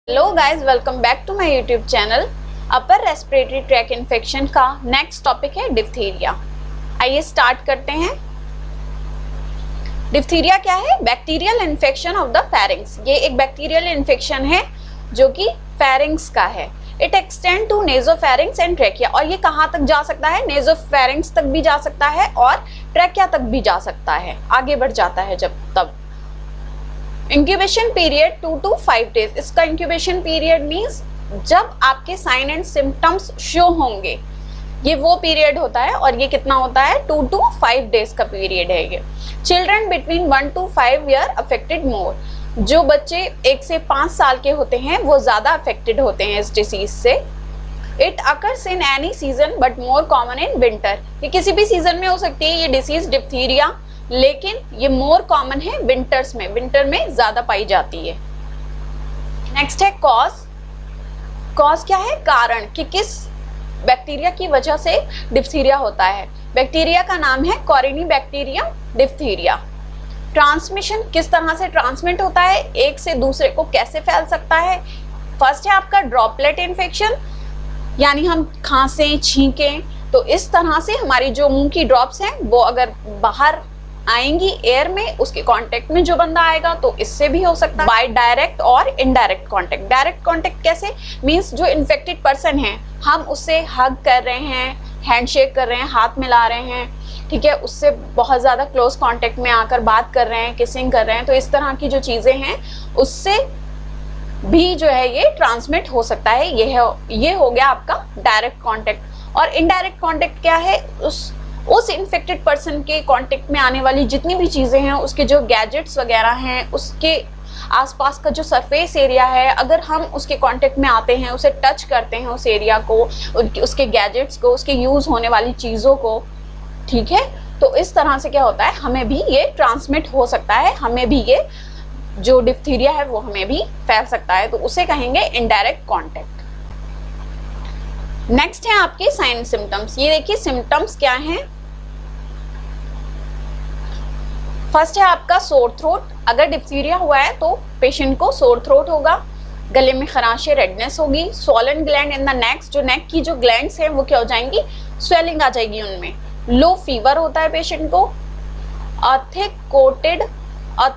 Hello guys, welcome back to my YouTube channel. Upper respiratory tract infection का next topic है diphtheria. आइए start करते हैं। Diphtheria क्या है? Bacterial infection of the pharynx. ये एक बैक्टीरियल इन्फेक्शन है जो कि फेरिंग्स का है। It extend to nasopharynx and trachea. और ये कहाँ तक जा सकता है? नेजोफेरिंग्स तक भी जा सकता है और ट्रैकिया तक भी जा सकता है, आगे बढ़ जाता है जब तब। Incubation period 2 to 5 days. इसका इंक्यूबेशन पीरियड मीन्स जब आपके साइन एंड सिम्टम्स शो होंगे, ये वो पीरियड होता है। और ये कितना होता है? 2 to 5 डेज का पीरियड है ये। Children between 1 to 5 year affected मोर। जो बच्चे 1 से 5 साल के होते हैं वो ज्यादा अफेक्टेड होते हैं इस डिसीज से। It occurs in any season but more common in winter. ये किसी भी सीजन में हो सकती है ये डिसीज डिप्थीरिया, लेकिन ये मोर कॉमन है विंटर्स में। विंटर में ज्यादा पाई जाती है। नेक्स्ट है कॉज। कॉज क्या है? कारण कि किस बैक्टीरिया की वजह से डिप्थीरिया होता है। बैक्टीरिया का नाम है कॉरिनीबैक्टीरियम डिप्थीरिया। ट्रांसमिशन किस तरह से ट्रांसमिट होता है, एक से दूसरे को कैसे फैल सकता है? फर्स्ट है आपका ड्रॉपलेट इन्फेक्शन, यानी हम खांसें छींकें तो इस तरह से हमारी जो मुंह की ड्रॉप्स हैं वो अगर बाहर आएंगी एयर में, उसके कांटेक्ट में जो बंदा आएगा तो इससे भी हो सकता है। बाय डायरेक्ट और इनडायरेक्ट कांटेक्ट। डायरेक्ट कांटेक्ट कैसे? मींस जो इन्फेक्टेड पर्सन है हम उससे हग कर रहे हैं, हैंडशेक कर रहे हैं, हाथ मिला रहे हैं, ठीक है, उससे बहुत ज़्यादा क्लोज कांटेक्ट में आकर बात कर रहे हैं, किसिंग कर रहे हैं, तो इस तरह की जो चीज़ें हैं उससे भी जो है ये ट्रांसमिट हो सकता है। ये हो गया आपका डायरेक्ट कांटेक्ट। और इनडायरेक्ट कांटेक्ट क्या है? उस इन्फेक्टेड पर्सन के कांटेक्ट में आने वाली जितनी भी चीज़ें हैं, उसके जो गैजेट्स वगैरह हैं, उसके आसपास का जो सरफेस एरिया है, अगर हम उसके कांटेक्ट में आते हैं, उसे टच करते हैं, उस एरिया को, उसके गैजेट्स को, उसके यूज़ होने वाली चीज़ों को, ठीक है, तो इस तरह से क्या होता है, हमें भी ये ट्रांसमिट हो सकता है, हमें भी ये जो डिप्थीरिया है वो हमें भी फैल सकता है, तो उसे कहेंगे इनडायरेक्ट कांटेक्ट। नेक्स्ट है आपके साइन सिम्टम्स। ये देखिए सिम्टम्स क्या हैं। फर्स्ट है आपका सोर थ्रोट। अगर डिप्थीरिया हुआ है तो पेशेंट को सोर थ्रोट होगा, गले में खराशे, रेडनेस होगी। Swollen gland in the neck, जो नेक की जो ग्लैंड्स हैं वो क्या हो जाएंगी? स्वेलिंग आ जाएगी उनमें। लो फीवर होता है पेशेंट को।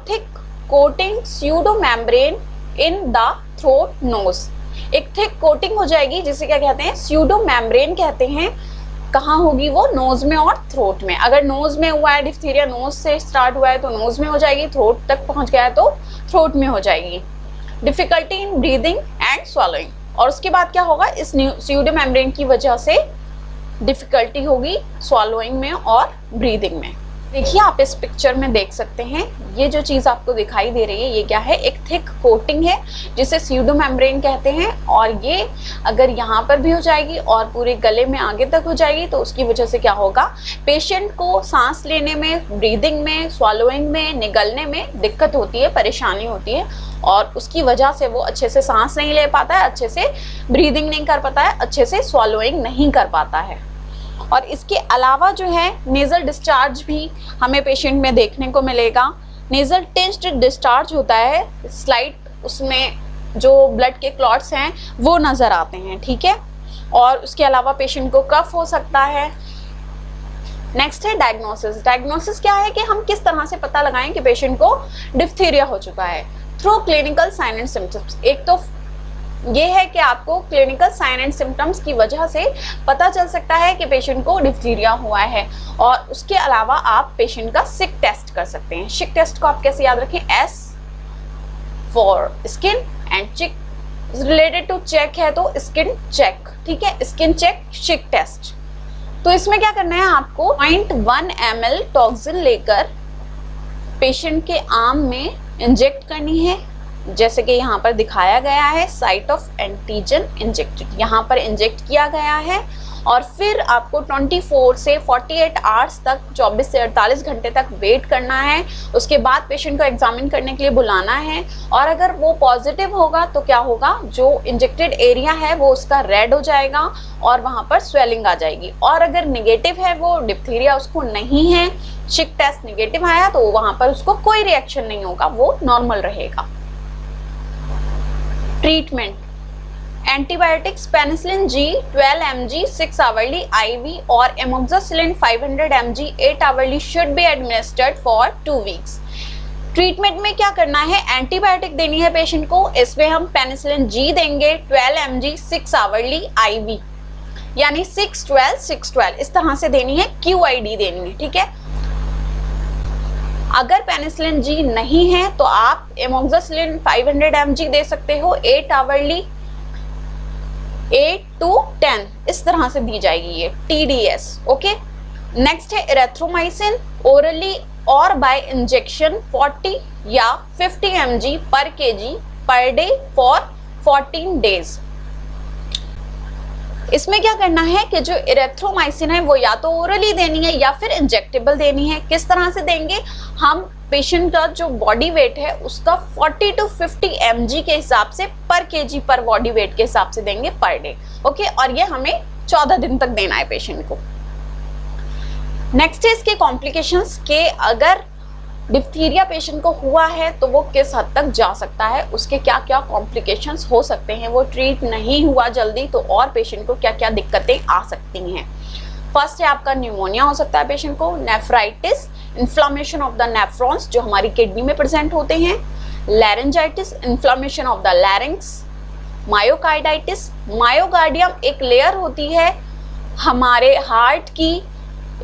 Thick coating pseudo membrane in the throat nose. एक थिक कोटिंग हो जाएगी जिसे क्या कहते हैं? स्यूडो मेम्ब्रेन कहते हैं। कहाँ होगी वो? नोज में और थ्रोट में। अगर नोज में हुआ है डिप्थीरिया, नोज से स्टार्ट हुआ है तो नोज में हो जाएगी, थ्रोट तक पहुंच गया है तो थ्रोट में हो जाएगी। Difficulty in breathing and swallowing. और उसके बाद क्या होगा? इस स्यूडो मेम्ब्रेन की वजह से डिफिकल्टी होगी स्वॉलोइंग में और ब्रीदिंग में। देखिए आप इस पिक्चर में देख सकते हैं, ये जो चीज़ आपको दिखाई दे रही है ये क्या है? एक थिक कोटिंग है जिसे स्यूडो मेम्ब्रेन कहते हैं। और ये अगर यहाँ पर भी हो जाएगी और पूरे गले में आगे तक हो जाएगी तो उसकी वजह से क्या होगा? पेशेंट को सांस लेने में, ब्रीदिंग में, स्वॉलोइंग में, निगलने में दिक्कत होती है, परेशानी होती है, और उसकी वजह से वो अच्छे से सांस नहीं ले पाता है, अच्छे से ब्रीदिंग नहीं कर पाता है, अच्छे से स्वॉलोइंग नहीं कर पाता है। और इसके अलावा जो है नेजल डिस्चार्ज भी हमें पेशेंट में देखने को मिलेगा। नेजल टिंज्ड डिस्चार्ज होता है, स्लाइट उसमें जो ब्लड के क्लॉट्स हैं वो नज़र आते हैं, ठीक है। और उसके अलावा पेशेंट को कफ हो सकता है। नेक्स्ट है डायग्नोसिस। डायग्नोसिस क्या है कि हम किस तरह से पता लगाएं कि पेशेंट को डिप्थीरिया हो चुका है? Through clinical sign and symptoms. एक तो ये है कि आपको क्लिनिकल साइन एंड सिम्टम्स की वजह से पता चल सकता है कि पेशेंट को डिप्थीरिया हुआ है। और उसके अलावा आप पेशेंट का सिक टेस्ट कर सकते हैं। सिक टेस्ट को आप कैसे याद रखें? S for skin and cheek, related to check है तो स्किन चेक, ठीक है, स्किन चेक, सिक टेस्ट। तो इसमें क्या करना है आपको? 0.1 ml टॉक्सिन लेकर पेशेंट के आर्म में इंजेक्ट करनी है, जैसे कि यहाँ पर दिखाया गया है, साइट ऑफ एंटीजन इंजेक्टेड, यहाँ पर इंजेक्ट किया गया है। और फिर आपको 24 से 48 आवर्स तक, 24 से 48 घंटे तक वेट करना है। उसके बाद पेशेंट को एग्जामिन करने के लिए बुलाना है। और अगर वो पॉजिटिव होगा तो क्या होगा? जो इंजेक्टेड एरिया है वो उसका रेड हो जाएगा और वहाँ पर स्वेलिंग आ जाएगी। और अगर निगेटिव है, वो डिप्थीरिया उसको नहीं है, सिक टेस्ट निगेटिव आया, तो वहाँ पर उसको कोई रिएक्शन नहीं होगा, वो नॉर्मल रहेगा। Treatment antibiotics penicillin G 12 mg 6 hourly IV और amoxicillin 500 mg 8 hourly should be administered for 2 weeks. Treatment में क्या करना है, एंटीबायोटिक देनी है पेशेंट को, इसमें हम पेनिसिलिन जी देंगे 12 mg 6 hourly IV, यानी 6-12-6-12 इस तरह से देनी है, QID देनी है, ठीक है। अगर पेनिसिलिन जी नहीं है तो आप एमोक्सिसिलिन 500 mg दे सकते हो 8 hourly 8 to 10 इस तरह से दी जाएगी ये TDS, ओके। नेक्स्ट है इरेथ्रोमाइसिन ओरली और बाय इंजेक्शन 40 या 50 mg पर kg per day for 14 days. इसमें क्या करना है कि जो इरेथ्रोमाइसिन है वो या तो ओरली देनी है या फिर इंजेक्टेबल देनी है। किस तरह से देंगे, हम पेशेंट का जो बॉडी वेट है उसका 40 to 50 mg के हिसाब से पर केजी पर बॉडी वेट के हिसाब से देंगे पर डे, ओके। और ये हमें 14 दिन तक देना है पेशेंट को। नेक्स्ट है इसके कॉम्प्लिकेशंस के अगर डिप्थीरिया पेशेंट को हुआ है तो वो किस हद तक जा सकता है, उसके क्या क्या कॉम्प्लिकेशंस हो सकते हैं, वो ट्रीट नहीं हुआ जल्दी तो और पेशेंट को क्या क्या दिक्कतें आ सकती हैं। फर्स्ट है आपका न्यूमोनिया हो सकता है पेशेंट को, nephritis inflammation of the nephrons जो हमारी किडनी में प्रेजेंट होते हैं, laryngitis inflammation of the larynx, myocarditis, myocardium एक लेयर होती है हमारे हार्ट की,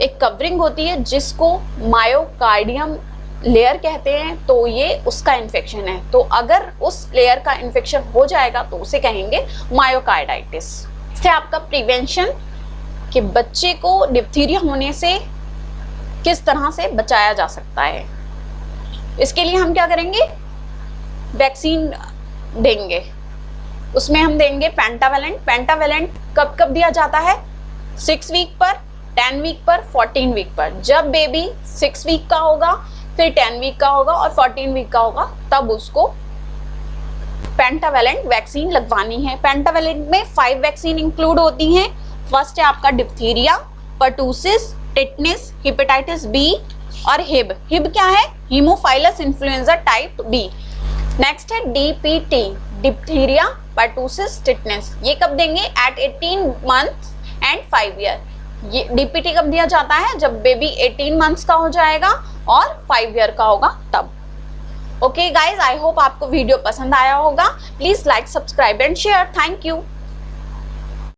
एक कवरिंग होती है जिसको मायोकार्डियम लेयर कहते हैं, तो ये उसका इन्फेक्शन है। तो अगर उस लेयर का इन्फेक्शन हो जाएगा तो उसे कहेंगे मायोकार्डाइटिस। इससे आपका प्रिवेंशन कि बच्चे को डिप्थीरिया होने से किस तरह से बचाया जा सकता है, इसके लिए हम क्या करेंगे, वैक्सीन देंगे। उसमें हम देंगे पेंटावेलेंट। पेंटावेलेंट कब कब दिया जाता है, 6 वीक पर, 10 वीक पर, 14 वीक पर। जब बेबी 6 वीक का होगा, फिर 10 वीक का होगा और 14 वीक का होगा, तब उसको पेंटावेलेंट वैक्सीन लगवानी है। पेंटावेलेंट में 5 वैक्सीन इंक्लूड होती हैं। फर्स्ट है आपका diphtheria, pertussis, tetanus, hepatitis B और हिब। हिब क्या है, haemophilus influenzae type B. Next है DPT, डिप्थीरिया, पर्टूसिस, टिटनेस। ये कब देंगे, एट 18 मंथ्स एंड 5 ईयर। ये DPT कब दिया जाता है, जब बेबी 18 मंथ्स का हो जाएगा और 5 ईयर का होगा तब। ओके गाइज, आई होप आपको वीडियो पसंद आया होगा। Please like, subscribe and share. Thank you.